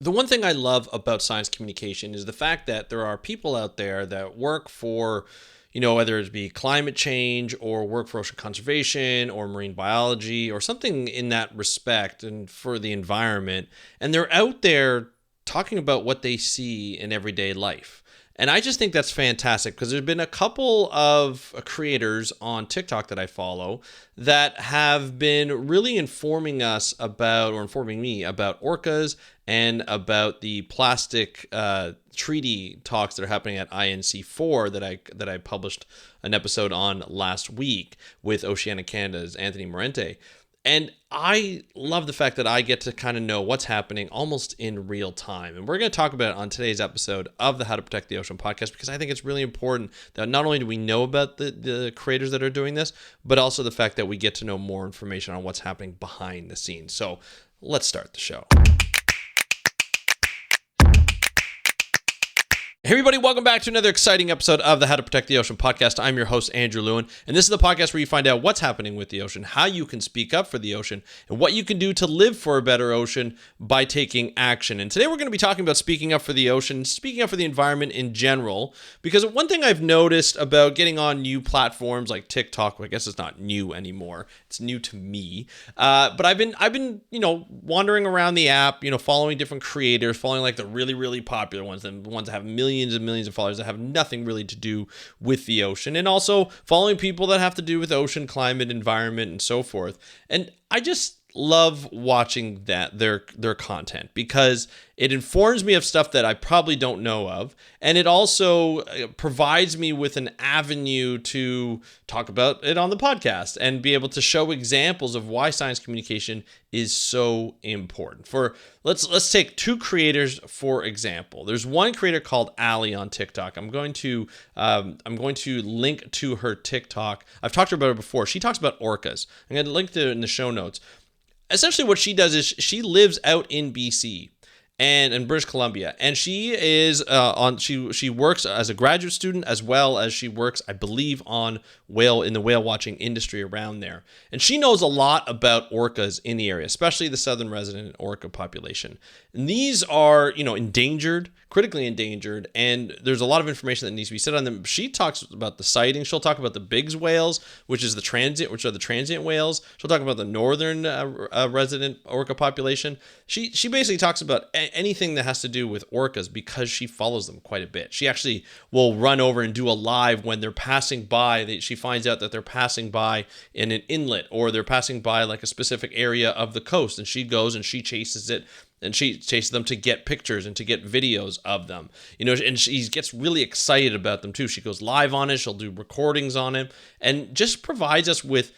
The one thing I love about science communication is the fact that there are people out there that work for, whether it be climate change or work for ocean conservation or marine biology or something in that respect and for the environment. And they're out there talking about what they see in everyday life. And I just think that's fantastic because there's been a couple of creators on TikTok that I follow that have been really informing us about, or informing me about orcas and about the plastic treaty talks that are happening at INC-4 that I published an episode on last week with Oceania Canada's Anthony Morente. And I love the fact that I get to kind of know what's happening almost in real time. And we're going to talk about it on today's episode of the How to Protect the Ocean podcast, because I think it's really important that not only do we know about the creators that are doing this, but also the fact that we get to know more information on what's happening behind the scenes. So let's start the show. Hey everybody, welcome back to another exciting episode of the How to Protect the Ocean podcast. I'm your host, Andrew Lewin, and this is the podcast where you find out what's happening with the ocean, how you can speak up for the ocean, and what you can do to live for a better ocean by taking action. And today we're going to be talking about speaking up for the ocean, speaking up for the environment in general, because one thing I've noticed about getting on new platforms like TikTok, well, I guess it's not new anymore, it's new to me, but I've been wandering around the app, following different creators, following like the really popular ones, the ones that have millions and millions of followers that have nothing really to do with the ocean, and also following people that have to do with ocean, climate, environment, and so forth. And I just love watching their content because it informs me of stuff that I probably don't know of, and it also provides me with an avenue to talk about it on the podcast and be able to show examples of why science communication is so important. Let's take two creators for example. There's one creator called Ali on TikTok. I'm going to link to her TikTok. I've talked to her about it before. She talks about orcas. I'm going to link to it in the show notes. Essentially what she does is she lives out in BC and in British Columbia, and she is she works as a graduate student as well as she works, I believe, in the whale watching industry around there. And she knows a lot about orcas in the area, especially the southern resident orca population. And these are, endangered, critically endangered, and there's a lot of information that needs to be said on them. She talks about the sightings. She'll talk about the Biggs whales, which are the transient whales. She'll talk about the northern resident orca population. She basically talks about anything that has to do with orcas because she follows them quite a bit. She actually will run over and do a live when they're passing by. She finds out that they're passing by in an inlet, or they're passing by like a specific area of the coast, and she goes and she chases it. And she chases them to get pictures and to get videos of them, and she gets really excited about them too. She goes live on it. She'll do recordings on it and just provides us with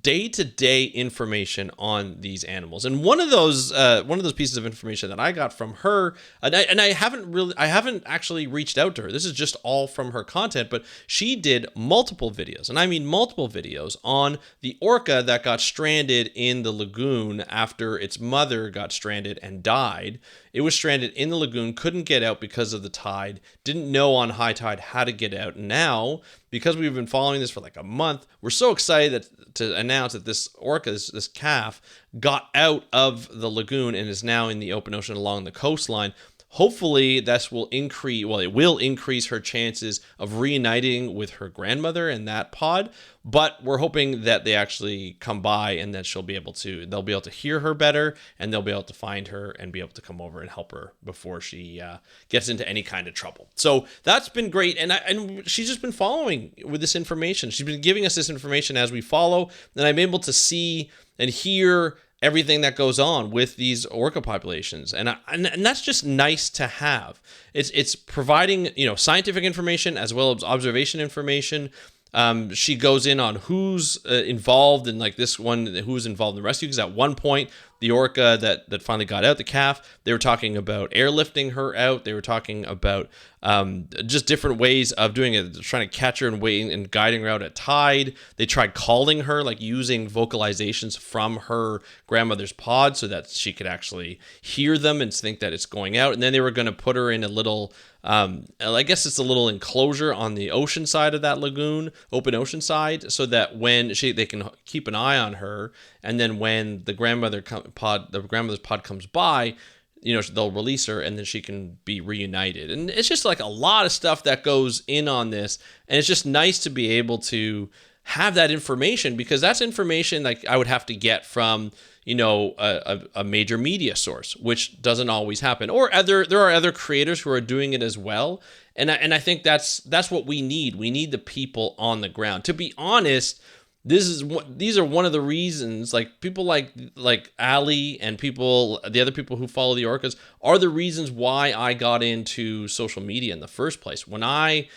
day-to-day information on these animals. And one of those pieces of information that I got from her, and I haven't actually reached out to her. This is just all from her content, but she did multiple videos, and I mean multiple videos, on the orca that got stranded in the lagoon after its mother got stranded and died. It was stranded in the lagoon, couldn't get out because of the tide, didn't know on high tide how to get out. Now, because we've been following this for like a month, we're so excited to announce that this orca, this calf, got out of the lagoon and is now in the open ocean along the coastline. Hopefully it will increase her chances of reuniting with her grandmother in that pod, but we're hoping that they actually come by and that they'll be able to hear her better, and they'll be able to find her and be able to come over and help her before she gets into any kind of trouble. So that's been great, and she's just been following with this information. She's been giving us this information as we follow, and I'm able to see and hear everything that goes on with these orca populations, and that's just nice to have. It's providing scientific information as well as observation information. She goes in on who's involved in who's involved in the rescue, because at one point the orca that finally got out, the calf, they were talking about airlifting her out. They were talking about just different ways of doing it, trying to catch her and waiting and guiding her out at tide. They tried calling her, like using vocalizations from her grandmother's pod so that she could actually hear them and think that it's going out. And then they were going to put her in a little, I guess it's a little enclosure on the ocean side of that lagoon, open ocean side, so that when they can keep an eye on her, and then when the grandmother's pod comes by, they'll release her and then she can be reunited. And it's just like a lot of stuff that goes in on this. And it's just nice to be able to have that information, because that's information like I would have to get from, a major media source, which doesn't always happen. Or there are other creators who are doing it as well. And I think that's what we need. We need the people on the ground. To be honest, these are one of the reasons, like people like Ali and the other people who follow the orcas are the reasons why I got into social media in the first place. When I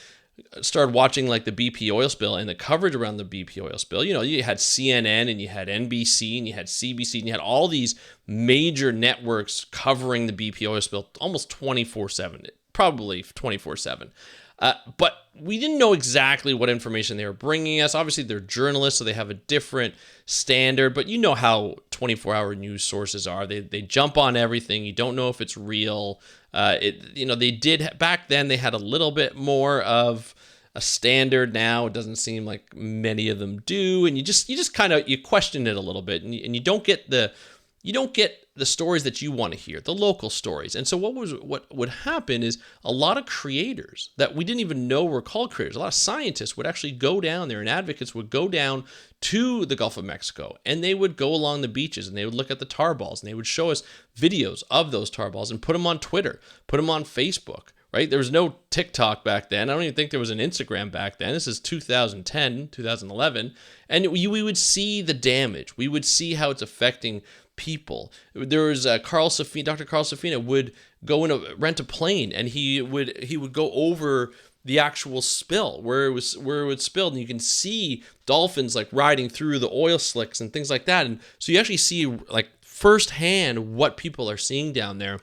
started watching like the BP oil spill and the coverage around the BP oil spill, you had CNN and you had NBC and you had CBC and you had all these major networks covering the BP oil spill almost 24/7, probably 24/7. But we didn't know exactly what information they were bringing us. Obviously, they're journalists, so they have a different standard. But you know how 24-hour news sources are. They jump on everything. You don't know if it's real. They did back then. They had a little bit more of a standard. Now it doesn't seem like many of them do, and you just kind of question it a little bit, and you don't get the stories that you want to hear, the local stories. And so what would happen is a lot of creators that we didn't even know were called creators, a lot of scientists would actually go down there, and advocates would go down to the Gulf of Mexico, and they would go along the beaches and they would look at the tar balls, and they would show us videos of those tar balls and put them on Twitter, put them on Facebook, right? There was no TikTok back then. I don't even think there was an Instagram back then. This is 2010, 2011. And we would see the damage. We would see how it's affecting people. There was Dr. Carl Safina would go rent a plane, and he would go over the actual spill where it was spilled, and you can see dolphins like riding through the oil slicks and things like that. And so you actually see like firsthand what people are seeing down there,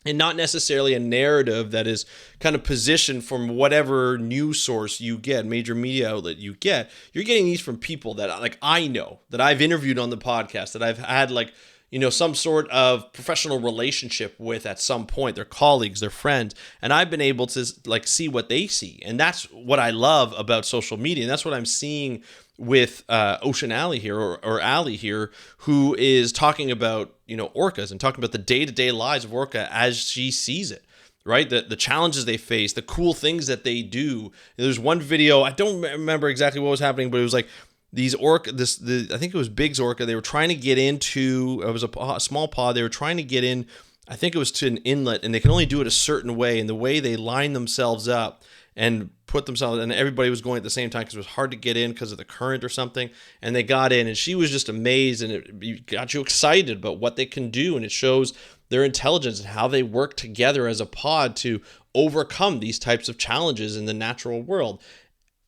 and not necessarily a narrative that is kind of positioned from whatever news source you get, major media outlet you get. You're getting these from people that like I know, that I've interviewed on the podcast, that I've had like, some sort of professional relationship with at some point. They're colleagues, they're friends, and I've been able to like see what they see. And that's what I love about social media. And that's what I'm seeing with Ocean Alley here, or Ali here, who is talking about, orcas and talking about the day-to-day lives of orca as she sees it, right? The challenges they face, the cool things that they do. There's one video, I don't remember exactly what was happening, but it was like these orca, I think it was Big's orca, they were trying to get into, it was a small pod, they were trying to get in, I think it was to an inlet, and they can only do it a certain way, and the way they line themselves up and put themselves, and everybody was going at the same time because it was hard to get in because of the current or something, and they got in, and she was just amazed, and it got you excited about what they can do, and it shows their intelligence and how they work together as a pod to overcome these types of challenges in the natural world.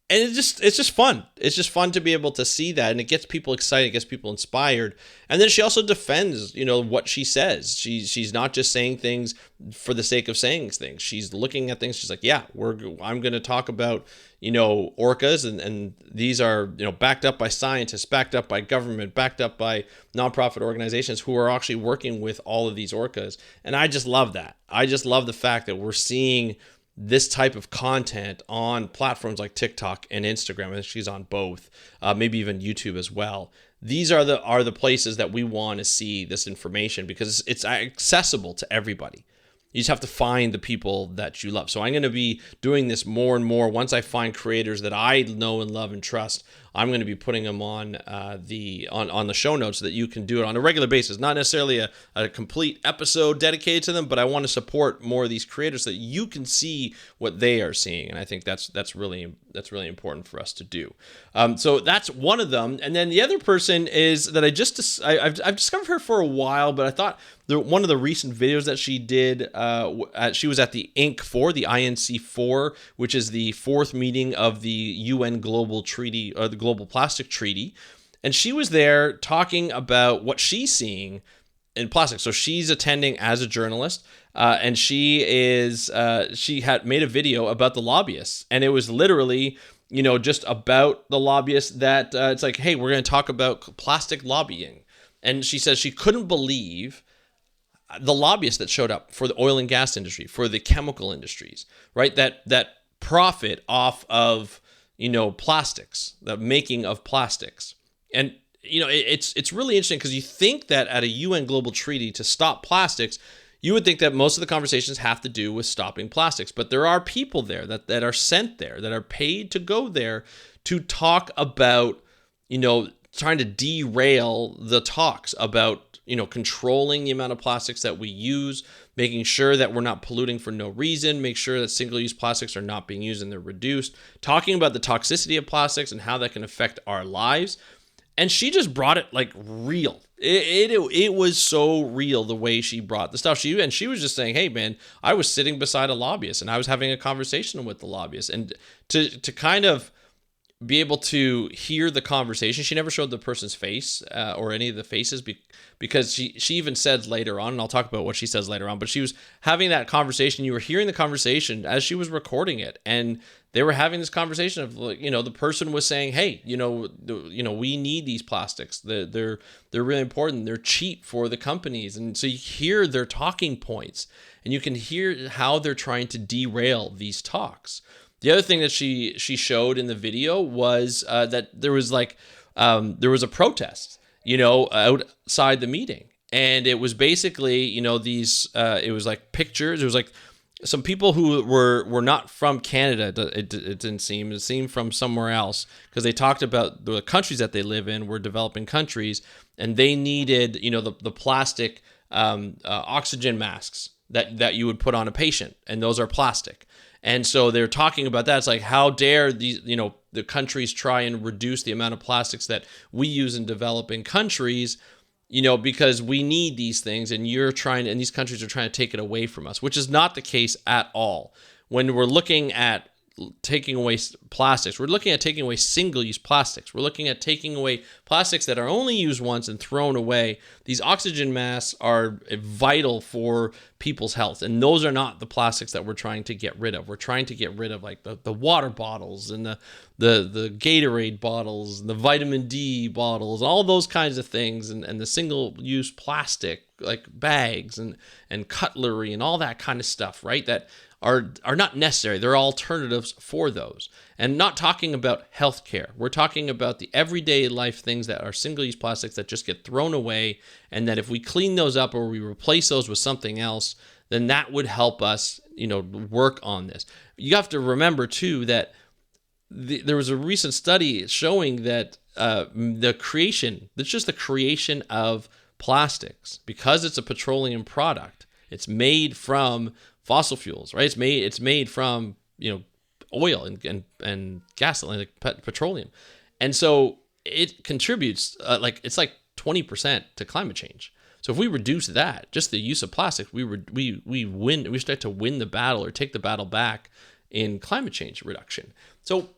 And it's just fun. It's just fun to be able to see that, and it gets people excited, it gets people inspired. And then she also defends, what she says. She's not just saying things for the sake of saying things. She's looking at things. She's like, yeah, I'm going to talk about, orcas, and these are, backed up by scientists, backed up by government, backed up by nonprofit organizations who are actually working with all of these orcas. And I just love that. I just love the fact that we're seeing this type of content on platforms like TikTok and Instagram. I think she's on both, maybe even YouTube as well. These are the places that we want to see this information, because it's accessible to everybody. You just have to find the people that you love. So I'm going to be doing this more and more. Once I find creators that I know and love and trust, I'm going to be putting them on the show notes so that you can do it on a regular basis. Not necessarily a complete episode dedicated to them, but I want to support more of these creators so that you can see what they are seeing. And I think that's really important for us to do. So that's one of them. And then the other person is that I've discovered her for a while, but I thought one of the recent videos that she did, she was at the INC-4, the INC-4, which is the fourth meeting of the UN Global Treaty, or the Global Plastic Treaty. And she was there talking about what she's seeing in plastic. So she's attending as a journalist, and she had made a video about the lobbyists. And it was literally, just about the lobbyists that it's like, hey, we're going to talk about plastic lobbying. And she says she couldn't believe the lobbyists that showed up for the oil and gas industry, for the chemical industries, right? That profit off of, plastics, the making of plastics. And, it's really interesting, because you think that at a UN global treaty to stop plastics, you would think that most of the conversations have to do with stopping plastics, but there are people there that are sent there, that are paid to go there to talk about, trying to derail the talks about, controlling the amount of plastics that we use, making sure that we're not polluting for no reason, make sure that single-use plastics are not being used and they're reduced, talking about the toxicity of plastics and how that can affect our lives. And she just brought it like real. It was so real the way she brought the stuff. She was just saying, hey man, I was sitting beside a lobbyist and I was having a conversation with the lobbyist. And to kind of be able to hear the conversation, she never showed the person's face or any of the faces because she even said later on, and I'll talk about what she says later on, but she was having that conversation. You were hearing the conversation as she was recording it, and they were having this conversation of, the person was saying, hey, we need these plastics. They're really important. They're cheap for the companies. And so you hear their talking points and you can hear how they're trying to derail these talks. The other thing that she showed in the video was that there was a protest, outside the meeting. And it was basically, these, it was like pictures. It was like some people who were not from Canada. It didn't seem. It seemed from somewhere else, because they talked about the countries that they live in were developing countries, and they needed, the plastic oxygen masks that you would put on a patient, and those are plastic. And so they're talking about that. It's like, how dare these, the countries try and reduce the amount of plastics that we use in developing countries, because we need these things, and and these countries are trying to take it away from us, which is not the case at all. When we're looking at taking away plastics, we're looking at taking away single-use plastics. We're looking at taking away plastics that are only used once and thrown away. These oxygen masks are vital for people's health, and those are not the plastics that we're trying to get rid of. We're trying to get rid of like the water bottles and the Gatorade bottles and the vitamin D bottles, all those kinds of things, and the single-use plastic like bags and cutlery and all that kind of stuff, right? That are not necessary. There are alternatives for those. And not talking about healthcare. We're talking about the everyday life things that are single-use plastics that just get thrown away, and that if we clean those up or we replace those with something else, then that would help us, work on this. You have to remember too that there was a recent study showing that the creation of plastics, because it's a petroleum product, it's made from fossil fuels, right? It's made from, oil and gasoline, like petroleum. And so it contributes it's like 20% to climate change. So if we reduce that, just the use of plastic, we start to win the battle or take the battle back in climate change reduction. So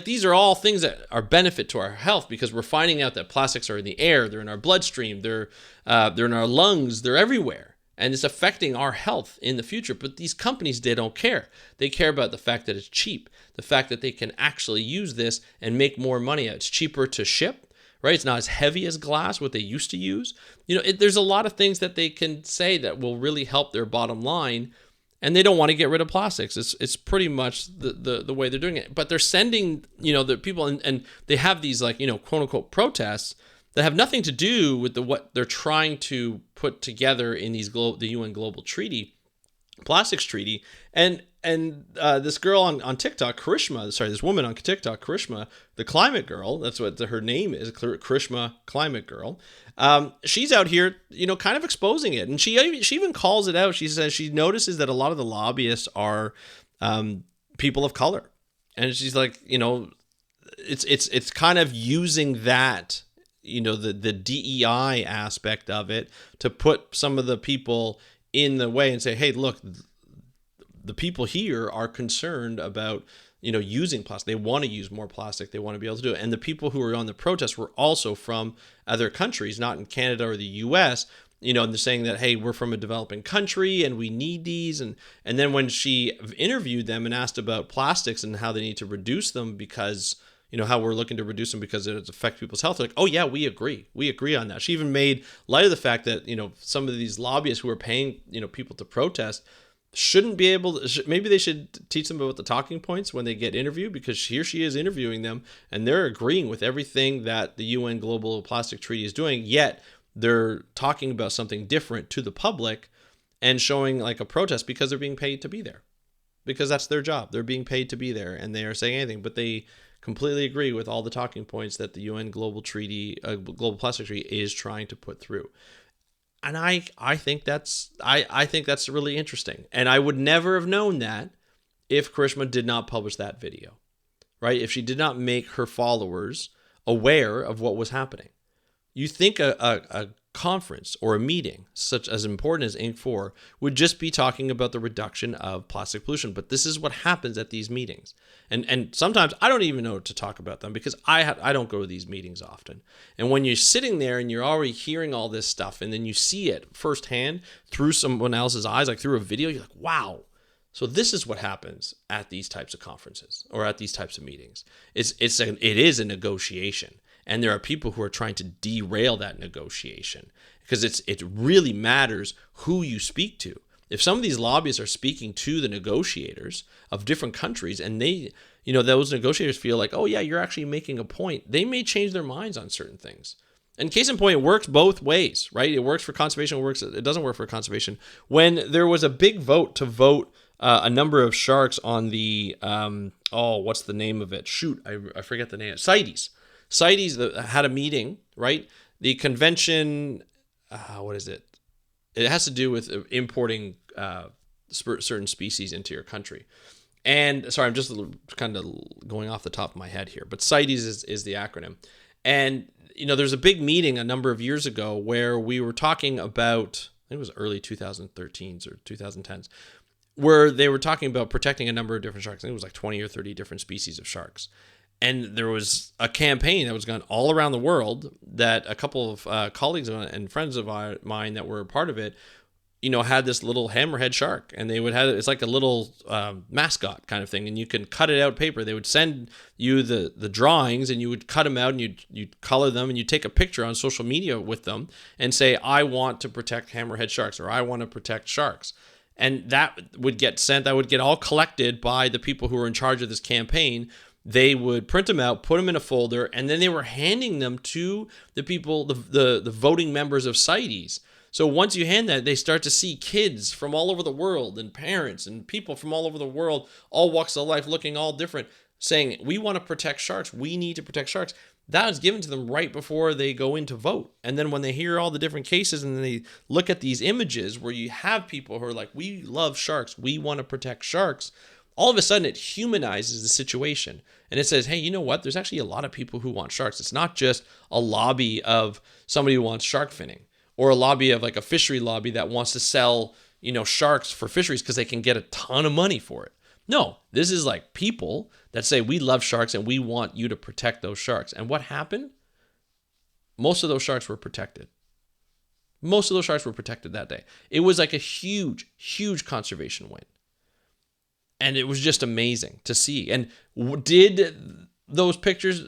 these are all things that are benefit to our health, because we're finding out that plastics are in the air, they're in our bloodstream, they're in our lungs, they're everywhere. And it's affecting our health in the future. But these companies, they don't care. They care about the fact that it's cheap, the fact that they can actually use this and make more money. It's cheaper to ship, right? It's not as heavy as glass, what they used to use. There's a lot of things that they can say that will really help their bottom line, and they don't want to get rid of plastics. It's pretty much the way they're doing it. But they're sending, the people, and they have these quote unquote protests that have nothing to do with what they're trying to put together in the UN Global Treaty, Plastics Treaty. And this girl on TikTok, this woman on TikTok, Karishma, the climate girl, that's what her name is, Karishma Climate Girl. She's out here, kind of exposing it. And she even calls it out. She says she notices that a lot of the lobbyists are people of color. And she's like, it's kind of using that, the DEI aspect of it to put some of the people in the way and say, hey, look, the people here are concerned about, using plastic. They want to use more plastic. They want to be able to do it. And the people who were on the protest were also from other countries, not in Canada or the US, and they're saying that, hey, we're from a developing country and we need these. And then when she interviewed them and asked about plastics and how they need to reduce them because how we're looking to reduce them because it affects people's health. They're like, oh yeah, we agree. We agree on that. She even made light of the fact that, some of these lobbyists who are paying, people to protest shouldn't be able to, maybe they should teach them about the talking points when they get interviewed, because here she is interviewing them and they're agreeing with everything that the UN Global Plastic Treaty is doing, yet they're talking about something different to the public. and showing like a protest because they're being paid to be there, because that's their job. They're being paid to be there, and they are saying anything, but they completely agree with all the talking points that the UN Global Plastic Treaty is trying to put through. And I think that's really interesting. And I would never have known that if Karishma did not publish that video, right? If she did not make her followers aware of what was happening. You think a conference or a meeting such as important as INC-4 would just be talking about the reduction of plastic pollution, but this is what happens at these meetings. And sometimes I don't even know what to talk about them because I don't go to these meetings often. And when you're sitting there and you're already hearing all this stuff, and then you see it firsthand through someone else's eyes, like through a video, you're like, wow. So this is what happens at these types of conferences or at these types of meetings. It is a negotiation. And there are people who are trying to derail that negotiation because it really matters who you speak to. If some of these lobbyists are speaking to the negotiators of different countries, and they, those negotiators feel like, oh yeah, you're actually making a point, they may change their minds on certain things. And case in point, it works both ways, right? It works for conservation, it doesn't work for conservation. When there was a big vote to vote a number of sharks on the, what's the name of it? Shoot, I forget the name. CITES. CITES had a meeting, right? The convention, what is it? It has to do with importing certain species into your country. And sorry, I'm just kind of going off the top of my head here, but CITES is the acronym. And, there's a big meeting a number of years ago where we were talking about, I think it was early 2013s or 2010s, where they were talking about protecting a number of different sharks. I think it was like 20 or 30 different species of sharks. And there was a campaign that was going all around the world that a couple of colleagues and friends of mine that were a part of it, had this little hammerhead shark, and they would have, it's like a little mascot kind of thing, and you can cut it out paper. They would send you the drawings, and you would cut them out, and you'd color them, and you'd take a picture on social media with them and say, I want to protect hammerhead sharks, or I want to protect sharks. And that would get sent, that would get all collected by the people who were in charge of this campaign. They would print them out, put them in a folder, and then they were handing them to the people, the voting members of CITES. So once you hand that, they start to see kids from all over the world and parents and people from all over the world, all walks of life, looking all different, saying, we want to protect sharks. We need to protect sharks. That was given to them right before they go in to vote. And then when they hear all the different cases and they look at these images where you have people who are like, we love sharks, we want to protect sharks, all of a sudden it humanizes the situation. And it says, hey, you know what? There's actually a lot of people who want sharks. It's not just a lobby of somebody who wants shark finning, or a lobby of like a fishery lobby that wants to sell, sharks for fisheries because they can get a ton of money for it. No, this is like people that say, we love sharks and we want you to protect those sharks. And what happened? Most of those sharks were protected. Most of those sharks were protected that day. It was like a huge, huge conservation win. And it was just amazing to see. And did those pictures,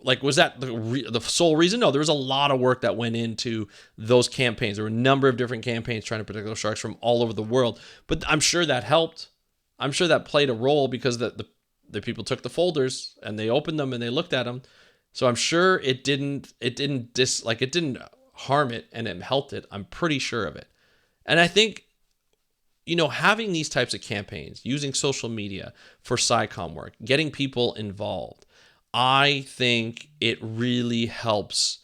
like, was that the sole reason? No, there was a lot of work that went into those campaigns. There were a number of different campaigns trying to protect those sharks from all over the world. But I'm sure that helped. I'm sure that played a role because the people took the folders and they opened them and they looked at them. So I'm sure it didn't harm it, and it helped it. I'm pretty sure of it. And I think, having these types of campaigns, using social media for SciComm work, getting people involved, I think it really helps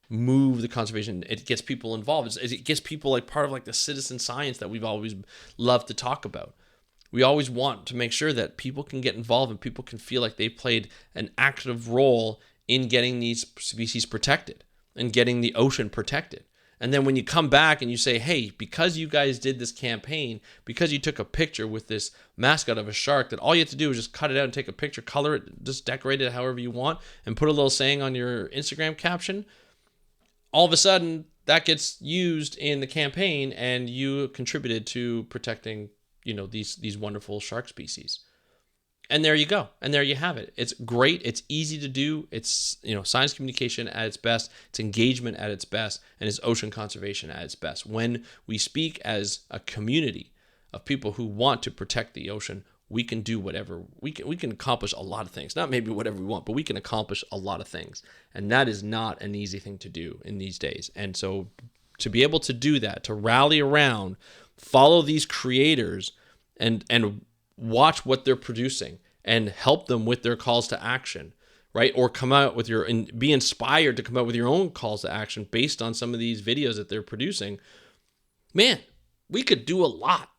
move the conservation. It gets people involved. It gets people like part of like the citizen science that we've always loved to talk about. We always want to make sure that people can get involved and people can feel like they played an active role in getting these species protected and getting the ocean protected. And then when you come back and you say, hey, because you guys did this campaign, because you took a picture with this mascot of a shark, that all you have to do is just cut it out and take a picture, color it, just decorate it however you want, and put a little saying on your Instagram caption, all of a sudden that gets used in the campaign and you contributed to protecting, these wonderful shark species. And there you go. And there you have it. It's great. It's easy to do. It's, science communication at its best. It's engagement at its best. And it's ocean conservation at its best. When we speak as a community of people who want to protect the ocean, we can do whatever. We can accomplish a lot of things. Not maybe whatever we want, but we can accomplish a lot of things. And that is not an easy thing to do in these days. And so to be able to do that, to rally around follow these creators and watch what they're producing and help them with their calls to action, right? Or come out with and be inspired to come out with your own calls to action based on some of these videos that they're producing. Man, we could do a lot.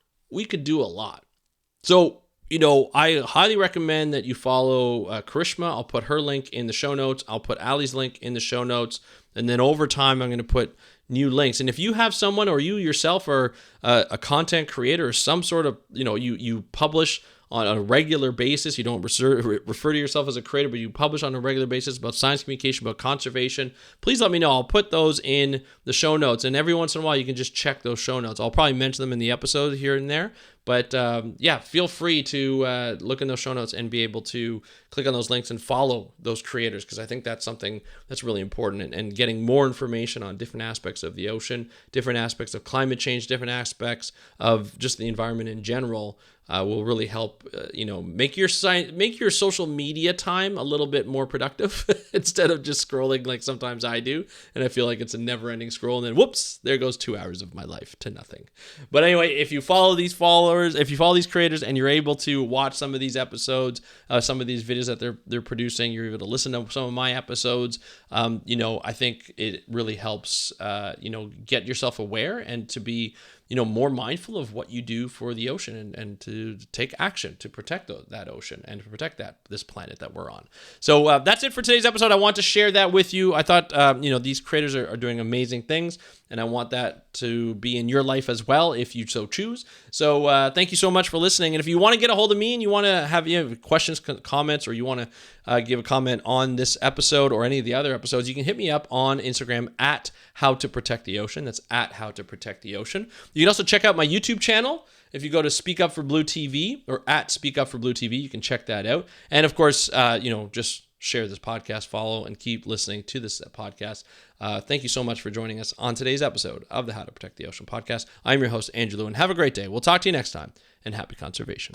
So, I highly recommend that you follow Karishma. I'll put her link in the show notes. I'll put Ali's link in the show notes. And then over time, I'm going to put new links. And if you have someone, or you yourself are a content creator or some sort of, you publish on a regular basis, you don't refer to yourself as a creator, but you publish on a regular basis about science communication, about conservation, please let me know. I'll put those in the show notes. And every once in a while, you can just check those show notes. I'll probably mention them in the episode here and there. But feel free to look in those show notes and be able to click on those links and follow those creators, because I think that's something that's really important. And getting more information on different aspects of the ocean, different aspects of climate change, different aspects of just the environment in general will really help, make your social media time a little bit more productive instead of just scrolling like sometimes I do. And I feel like it's a never-ending scroll, and then whoops, there goes 2 hours of my life to nothing. But anyway, if you follow these creators and you're able to watch some of these episodes, some of these videos that they're producing, you're able to listen to some of my episodes, I think it really helps, get yourself aware and to be more mindful of what you do for the ocean and to take action to protect that ocean and to protect this planet that we're on. So that's it for today's episode. I want to share that with you. I thought, these creators are doing amazing things, and I want that to be in your life as well if you so choose. So thank you so much for listening. And if you want to get a hold of me and you want to have questions, comments, or you want to give a comment on this episode or any of the other episodes, you can hit me up on Instagram at How to Protect the Ocean. That's at How to Protect the Ocean. You can also check out my YouTube channel. If you go to Speak Up for Blue TV or at Speak Up for Blue TV, you can check that out. And of course, just share this podcast, follow, and keep listening to this podcast. Thank you so much for joining us on today's episode of the How to Protect the Ocean podcast. I'm your host, Andrew Lewin. Have a great day. We'll talk to you next time, and happy conservation.